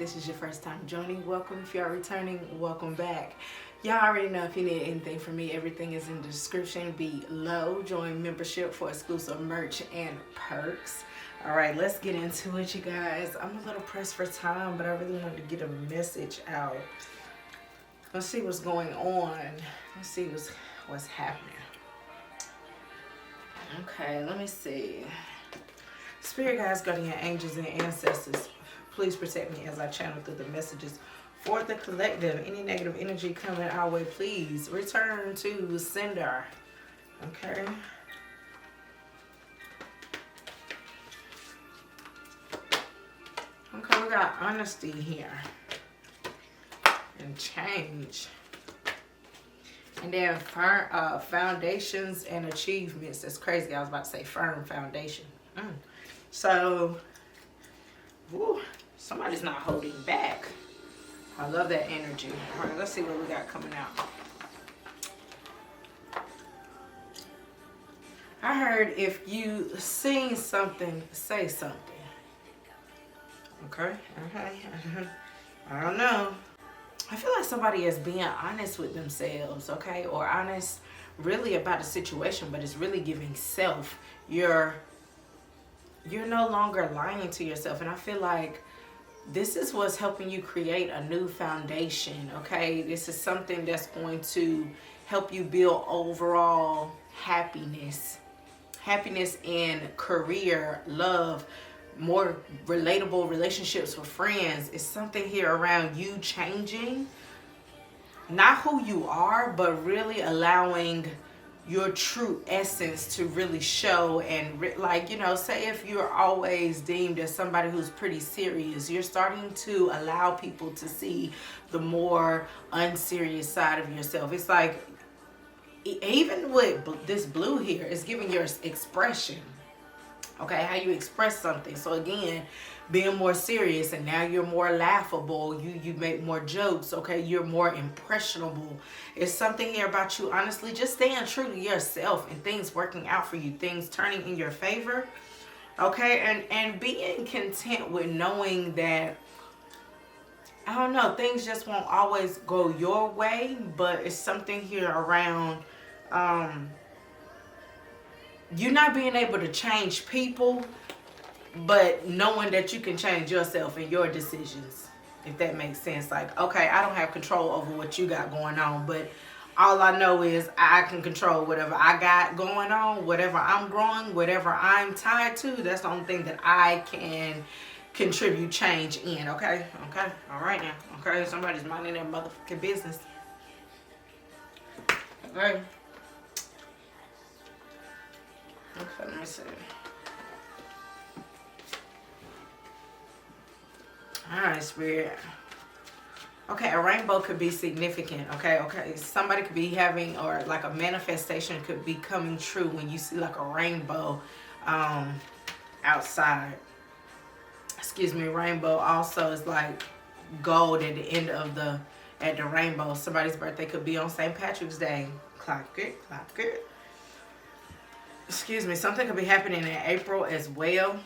this is your first time joining, welcome. If you are returning, welcome back. Y'all already know if you need anything from me, everything is in the description below. Join membership for exclusive merch and perks. All right, let's get into it, you guys. I'm a little pressed for time, but I really wanted to get a message out. Let's see what's going on. Let's see what's happening. Okay, let me see. Spirit guides, guardian angels, and ancestors, please protect me as I channel through the messages for the collective. Any negative energy coming our way, please return to sender. Okay. Okay, we got honesty here and change. And then foundations and achievements. That's crazy. I was about to say firm foundation. So, woo, somebody's not holding back. I love that energy. All right, let's see what we got coming out. I heard if you seen something, say something. Okay. I don't know. I feel like somebody is being honest with themselves, okay? Or honest really about the situation, but it's really giving self. You're no longer lying to yourself. And I feel like this is what's helping you create a new foundation, okay? This is something that's going to help you build overall happiness. Happiness in career, love, more relatable relationships with friends. Is something here around you changing, not who you are, but really allowing your true essence to really show. And like, you know, say if you're always deemed as somebody who's pretty serious, you're starting to allow people to see the more unserious side of yourself. It's like, even with this blue here, it's giving your expression. Okay, how you express something. So again, being more serious, and now you're more laughable. You make more jokes. Okay, you're more impressionable. It's something here about you honestly just staying true to yourself and things working out for you, things turning in your favor. Okay, and being content with knowing that, I don't know, things just won't always go your way, but it's something here around you not being able to change people, but knowing that you can change yourself and your decisions, if that makes sense. Like, okay, I don't have control over what you got going on, but all I know is I can control whatever I got going on, whatever I'm growing, whatever I'm tied to. That's the only thing that I can contribute change in. Okay, all right now. Okay, somebody's minding their motherfucking business. Okay. Okay, let me see. Alright, Spirit. Okay, a rainbow could be significant. Okay. Somebody could be having, or like a manifestation could be coming true when you see like a rainbow outside. Excuse me, rainbow also is like gold at the end of the rainbow. Somebody's birthday could be on St. Patrick's Day. Clock it, clock it. Excuse me, something could be happening in April as well.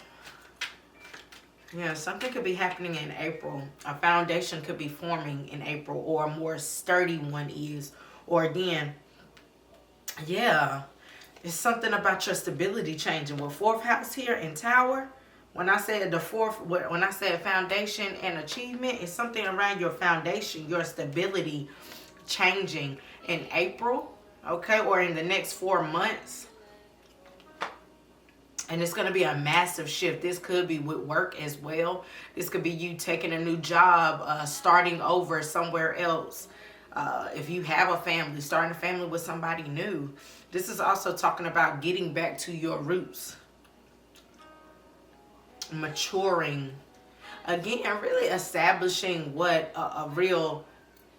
Yeah, something could be happening in April. A foundation could be forming in April, or a more sturdy one is. Or again, yeah, it's something about your stability changing. With fourth house here in Tower, when I said when I said foundation and achievement, it's something around your foundation, your stability changing in April, okay, or in the next 4 months. And it's going to be a massive shift. This could be with work as well. This could be you taking a new job, starting over somewhere else. If you have a family, starting a family with somebody new. This is also talking about getting back to your roots. Maturing. Again, really establishing what a real...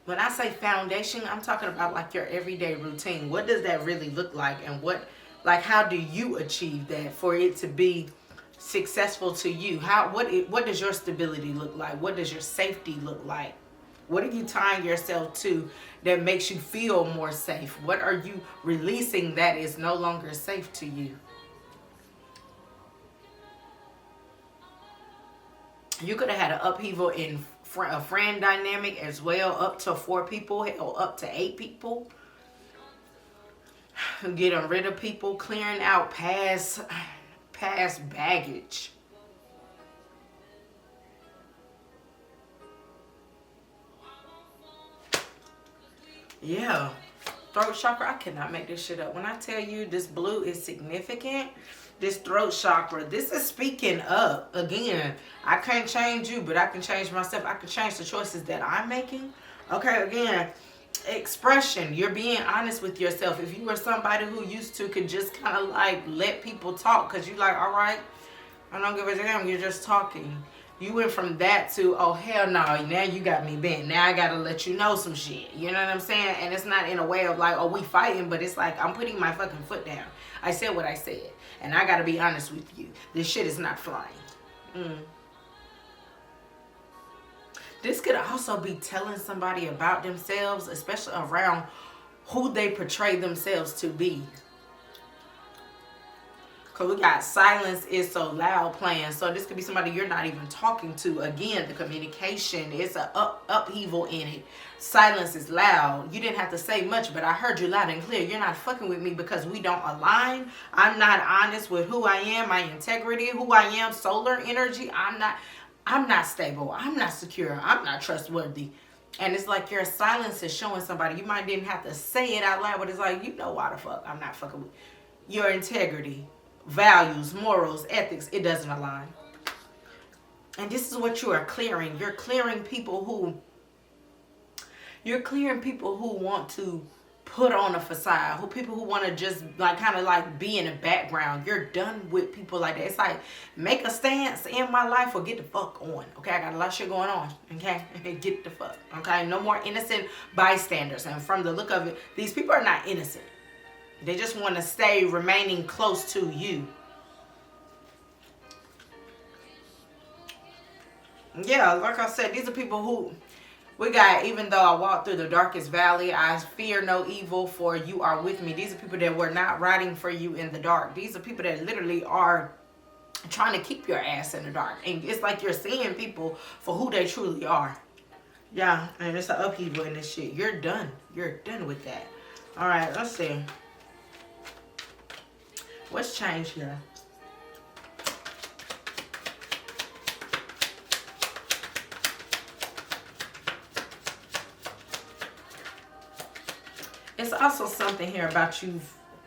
When I say foundation, I'm talking about like your everyday routine. What does that really look like? And what... Like, how do you achieve that for it to be successful to you? What does your stability look like? What does your safety look like? What are you tying yourself to that makes you feel more safe? What are you releasing that is no longer safe to you? You could have had an upheaval in a friend dynamic as well, up to 4 people, hell, up to 8 people. Getting rid of people, clearing out past baggage. Yeah. Throat chakra, I cannot make this shit up. When I tell you this blue is significant, this throat chakra, this is speaking up. Again, I can't change you, but I can change myself. I can change the choices that I'm making. Okay, again, expression. You're being honest with yourself. If you were somebody who used to could just kind of like let people talk because you like, all right, I don't give a damn, you're just talking. You went from that to, oh, hell no, now you got me bent. Now I got to let you know some shit. You know what I'm saying? And it's not in a way of like, oh, we fighting, but it's like, I'm putting my fucking foot down. I said what I said. And I got to be honest with you. This shit is not flying. This could also be telling somebody about themselves, especially around who they portray themselves to be. Because we got silence is so loud playing. So this could be somebody you're not even talking to. Again, the communication is an upheaval in it. Silence is loud. You didn't have to say much, but I heard you loud and clear. You're not fucking with me because we don't align. I'm not honest with who I am, my integrity, who I am, solar energy. I'm not stable. I'm not secure. I'm not trustworthy. And it's like your silence is showing somebody. You might didn't have to say it out loud, but it's like, you know why the fuck I'm not fucking with your integrity. Values, morals, ethics, it doesn't align. And this is what you are clearing. You're clearing people who want to put on a facade, people who want to just like kind of like be in the background. You're done with people like that. It's like, make a stance in my life or get the fuck on. Okay, I got a lot of shit going on. Okay, get the fuck. Okay, no more innocent bystanders. And from the look of it, these people are not innocent. They just want to stay remaining close to you. Yeah, like I said, these are people who we got, even though I walk through the darkest valley, I fear no evil, for you are with me. These are people that were not riding for you in the dark. These are people that literally are trying to keep your ass in the dark. And it's like you're seeing people for who they truly are. Yeah, and it's an upheaval in this shit. You're done. You're done with that. All right, let's see. What's changed here? It's also something here about you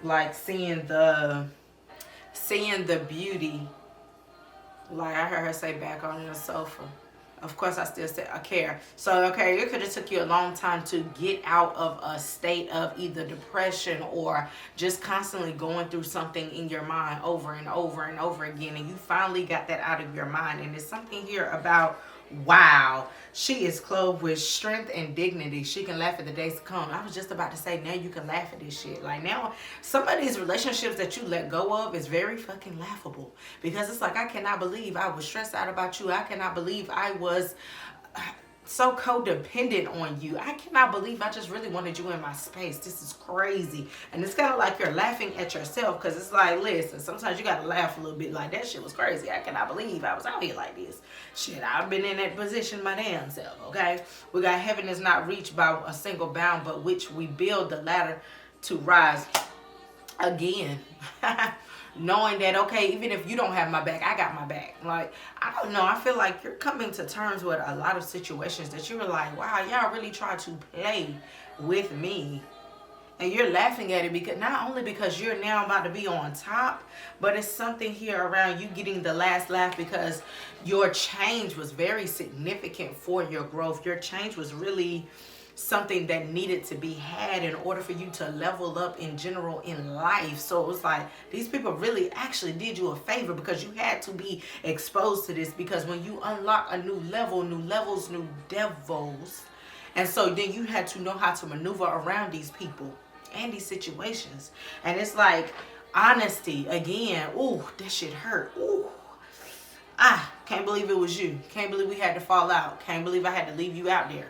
like seeing the beauty. Like I heard her say, back on the sofa. Of course, I still say I care. So, okay, it could have took you a long time to get out of a state of either depression or just constantly going through something in your mind over and over and over again. And you finally got that out of your mind. And there's something here about, wow, she is clothed with strength and dignity. She can laugh at the days to come. I was just about to say, now you can laugh at this shit. Like now, some of these relationships that you let go of is very fucking laughable. Because it's like, I cannot believe I was stressed out about you. I cannot believe I was so codependent on you. I cannot believe I just really wanted you in my space. This is crazy. And it's kind of like you're laughing at yourself, because it's like, listen, sometimes you got to laugh a little bit like, that shit was crazy. I cannot believe I was out here like this. Shit, I've been in that position my damn self, okay? We got, heaven is not reached by a single bound, but which we build the ladder to rise again. Knowing that, okay, even if you don't have my back, I got my back. Like, I don't know, I feel like you're coming to terms with a lot of situations that you were like, wow, y'all really tried to play with me. And you're laughing at it because not only because you're now about to be on top, but it's something here around you getting the last laugh because your change was very significant for your growth. Your change was really something that needed to be had in order for you to level up in general in life. So it was like, these people really actually did you a favor because you had to be exposed to this, because when you unlock a new level, new levels, new devils, and so then you had to know how to maneuver around these people and these situations. And it's like, honesty again. Ooh, that shit hurt. Ooh, can't believe it was you. Can't believe we had to fall out. Can't believe I had to leave you out there.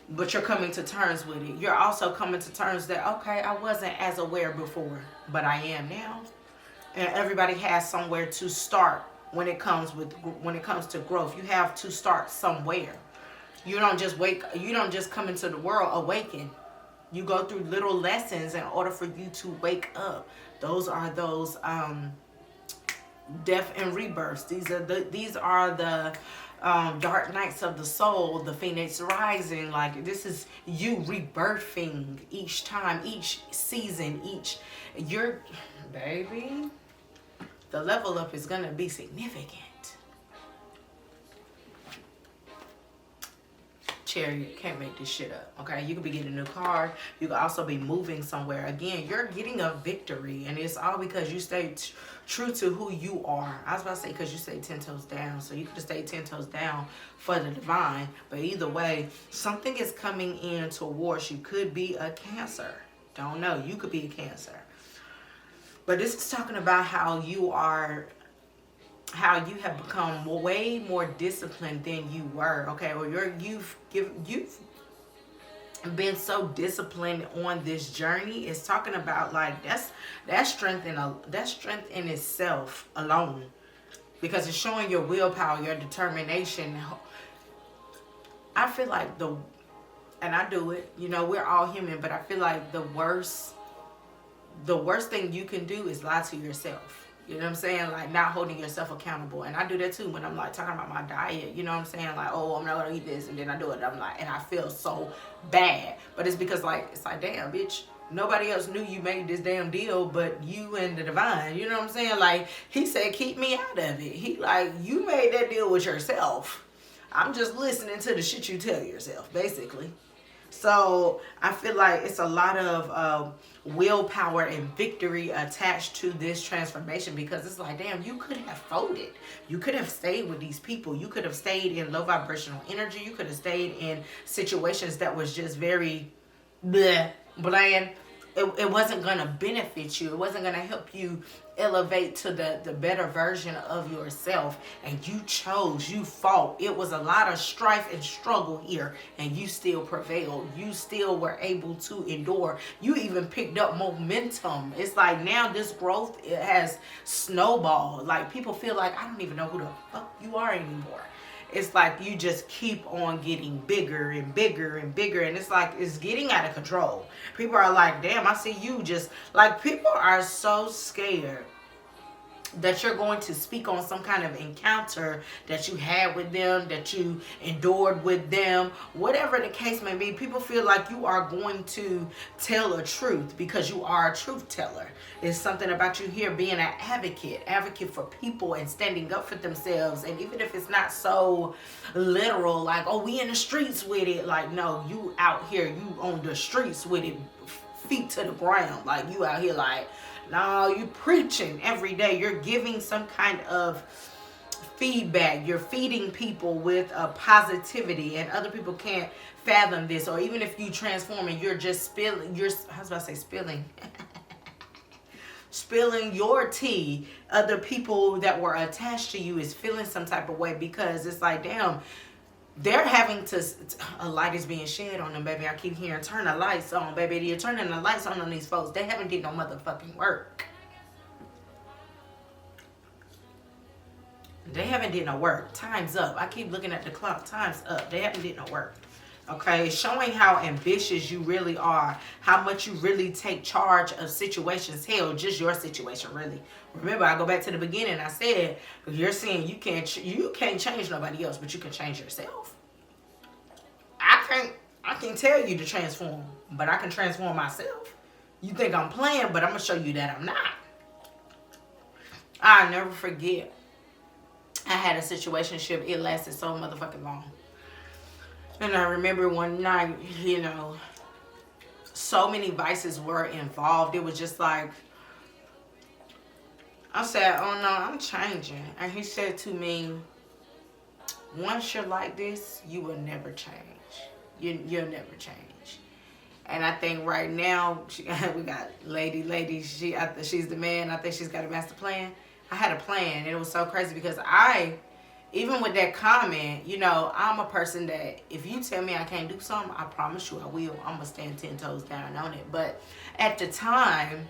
But you're coming to terms with it. You're also coming to terms that, okay, I wasn't as aware before, but I am now. And everybody has somewhere to start when it comes to growth. You have to start somewhere. You don't just come into the world awakened. You go through little lessons in order for you to wake up. Those are those death and rebirths. These are the dark nights of the soul, the phoenix rising. Like, this is you rebirthing each time, each season, your baby. The level up is gonna be significant. Chariot, can't make this shit up. Okay, you could be getting a new car. You could also be moving somewhere. Again, you're getting a victory, and it's all because you stay true to who you are. I was about to say because you stay 10 toes down, so you could stay 10 toes down for the divine. But either way, something is coming in towards you. Could be a Cancer. Don't know. You could be a Cancer. But this is talking about how you have become way more disciplined than you were, okay? Or you've been so disciplined on this journey. It's talking about like that's strength in itself alone, because it's showing your willpower, your determination. I feel like and I do it, you know, we're all human, but I feel like the worst thing you can do is lie to yourself. You know what I'm saying? Like, not holding yourself accountable. And I do that too when I'm like talking about my diet. You know what I'm saying? Like, oh, I'm not gonna eat this, and then I do it. I'm like, and I feel so bad. But it's because like, it's like, damn, bitch, nobody else knew you made this damn deal but you and the divine. You know what I'm saying? Like, he said, keep me out of it. He like, you made that deal with yourself. I'm just listening to the shit you tell yourself, basically. So I feel like it's a lot of willpower and victory attached to this transformation, because it's like, damn, you could have folded. You could have stayed with these people. You could have stayed in low vibrational energy. You could have stayed in situations that was just very bleh, bland. It wasn't going to benefit you. It wasn't going to help you elevate to the better version of yourself. And you chose, you fought. It was a lot of strife and struggle here, and you still prevailed. You still were able to endure. You even picked up momentum. It's like now this growth, it has snowballed. Like, people feel like, I don't even know who the fuck you are anymore. It's like you just keep on getting bigger and bigger and bigger. And it's like, it's getting out of control. People are like, damn, I see you just, like, people are so scared that you're going to speak on some kind of encounter that you had with them, that you endured with them, whatever the case may be. People feel like you are going to tell a truth because you are a truth teller. It's something about you here being an advocate for people and standing up for themselves. And even if it's not so literal, like, oh, we in the streets with it, like, no, you out here, you on the streets with it, feet to the ground. Like, you out here like, no, you preaching every day. You're giving some kind of feedback. You're feeding people with a positivity, and other people can't fathom this. Or even if you transform and you're just spilling, spilling your tea, other people that were attached to you is feeling some type of way, because it's like, damn, they're having to, a light is being shed on them, baby. I keep hearing, turn the lights on, baby. You're turning the lights on these folks. They haven't did no motherfucking work. They haven't did no work. Time's up. I keep looking at the clock. Time's up. They haven't did no work. Okay, showing how ambitious you really are, how much you really take charge of situations. Hell, just your situation, really. Remember, I go back to the beginning. I said, you're saying you can't change nobody else, but you can change yourself. I can tell you to transform, but I can transform myself. You think I'm playing, but I'm gonna show you that I'm not. I'll never forget. I had a situationship. It lasted so motherfucking long. And I remember one night, you know, so many vices were involved. It was just like, I said, oh no, I'm changing. And he said to me, once you're like this, you will never change. You'll never change. And I think right now, we got lady, she's the man. I think she's got a master plan. I had a plan, and it was so crazy because even with that comment, you know, I'm a person that if you tell me I can't do something, I promise you I will. I'm going to stand 10 toes down on it. But at the time,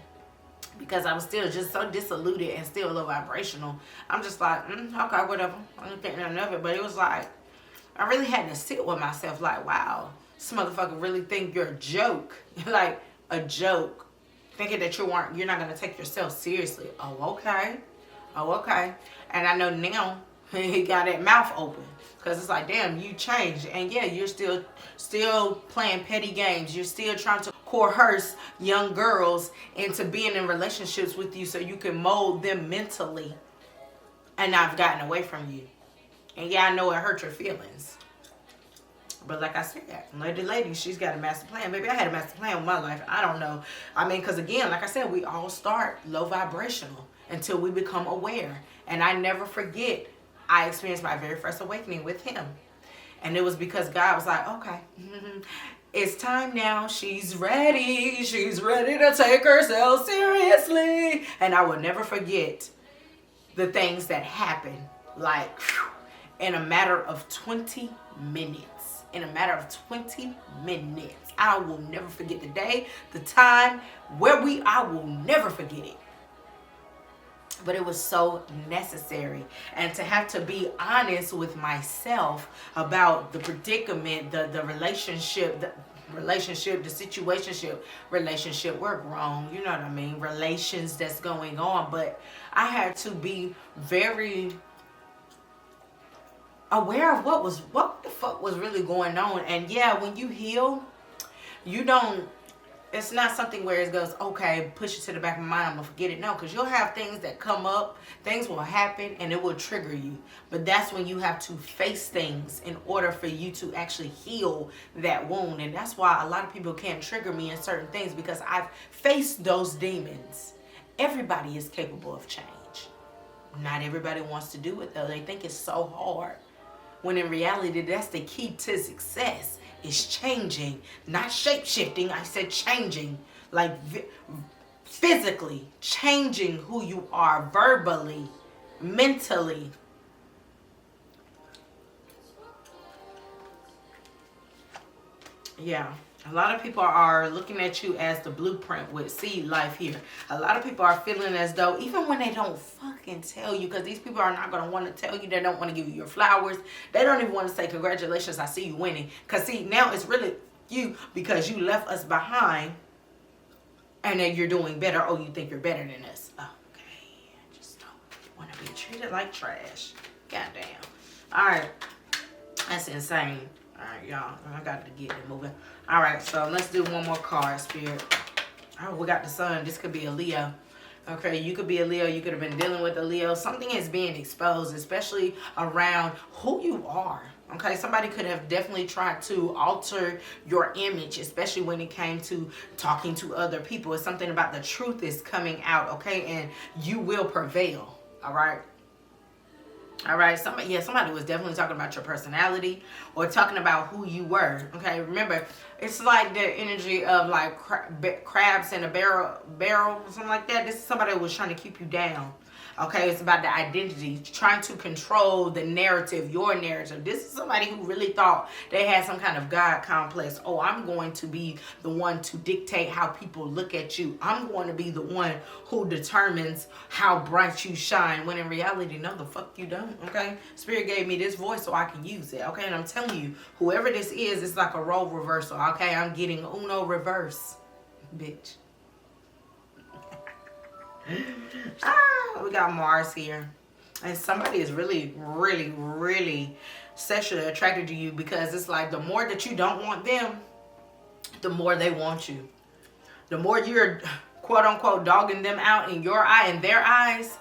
because I was still just so disillusioned and still low vibrational, I'm just like, okay, whatever. I don't think nothing of it. But it was like, I really had to sit with myself like, wow, this motherfucker really think you're a joke. Like a joke. Thinking that you're not going to take yourself seriously. Oh, okay. Oh, okay. And I know now he got that mouth open. Because it's like, damn, you changed. And yeah, you're still playing petty games. You're still trying to coerce young girls into being in relationships with you so you can mold them mentally. And I've gotten away from you. And yeah, I know it hurt your feelings. But like I said, lady, she's got a master plan. Maybe I had a master plan with my life. I don't know. I mean, because again, like I said, we all start low vibrational until we become aware. And I never forget, I experienced my very first awakening with him. And it was because God was like, okay, it's time now. She's ready. She's ready to take herself seriously. And I will never forget the things that happened, like in a matter of 20 minutes. In a matter of 20 minutes. I will never forget the day, the time, I will never forget it. But it was so necessary. And to have to be honest with myself about the predicament, the relationship, the situationship, relationship, we're grown, you know what I mean, relations that's going on. But I had to be very aware of what the fuck was really going on. And yeah, when you heal, it's not something where it goes, okay, push it to the back of my mind, I'm gonna forget it. No, because you'll have things that come up, things will happen, and it will trigger you. But that's when you have to face things in order for you to actually heal that wound. And that's why a lot of people can't trigger me in certain things, because I've faced those demons. Everybody is capable of change. Not everybody wants to do it though. They think it's so hard. When in reality, that's the key to success, is changing, not shape-shifting. I said changing, like physically changing who you are, verbally, mentally. Yeah. A lot of people are looking at you as the blueprint with seed life here. A lot of people are feeling as though, even when they don't fucking tell you, because these people are not going to want to tell you. They don't want to give you your flowers. They don't even want to say, congratulations, I see you winning. Because see, now it's really you, because you left us behind and then you're doing better. Oh, you think you're better than us. Okay. I just don't want to be treated like trash. Goddamn. All right. That's insane. All right, y'all. I got to get it moving. All right, so let's do one more card, Spirit. Oh, we got the Sun. This could be a Leo. Okay, you could be a Leo. You could have been dealing with a Leo. Something is being exposed, especially around who you are. Okay, somebody could have definitely tried to alter your image, especially when it came to talking to other people. It's something about the truth is coming out, okay? And you will prevail, all right? All right, somebody was definitely talking about your personality or talking about who you were. Okay, remember, it's like the energy of like crabs in a barrel, something like that. This is somebody who was trying to keep you down. Okay, it's about the identity, trying to control the narrative, your narrative. This is somebody who really thought they had some kind of God complex. Oh, I'm going to be the one to dictate how people look at you. I'm going to be the one who determines how bright you shine. When in reality, no, the fuck you don't, okay? Spirit gave me this voice so I can use it, okay? And I'm telling you, whoever this is, it's like a role reversal, okay? I'm getting Uno reverse, bitch. We got Mars here, and somebody is really, really, really sexually attracted to you, because it's like the more that you don't want them, the more they want you. The more you're quote unquote dogging them out in your eye, in their eyes,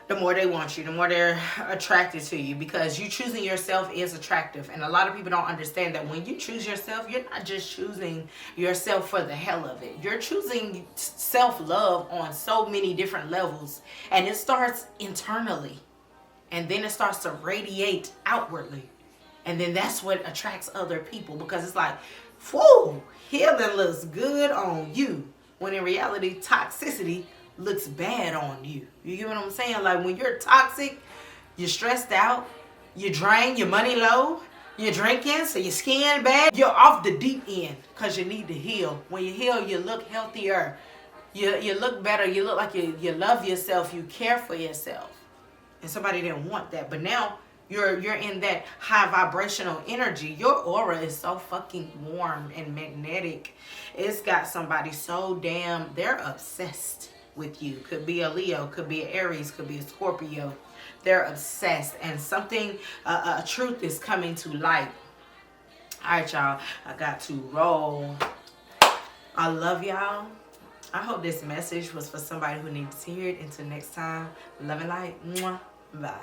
the more they want you, the more they're attracted to you, because you choosing yourself is attractive. And a lot of people don't understand that when you choose yourself, you're not just choosing yourself for the hell of it. You're choosing self-love on so many different levels. And it starts internally. And then it starts to radiate outwardly. And then that's what attracts other people, because it's like, whoa, healing looks good on you. When in reality, toxicity looks bad on you. You get what I'm saying? Like when you're toxic, you're stressed out, you drain, your money low, you're drinking, so your skin bad, you're off the deep end because you need to heal. When you heal, you look healthier, you look better, you look like you love yourself, you care for yourself. And somebody didn't want that, but now You're in that high vibrational energy. Your aura is so fucking warm and magnetic. It's got somebody so damn, they're obsessed with you. Could be a Leo, could be an Aries, could be a Scorpio. They're obsessed, and something, a truth is coming to light. All right, y'all, I got to roll. I love y'all. I hope this message was for somebody who needs to hear it. Until next time, love and light. Mwah. Bye.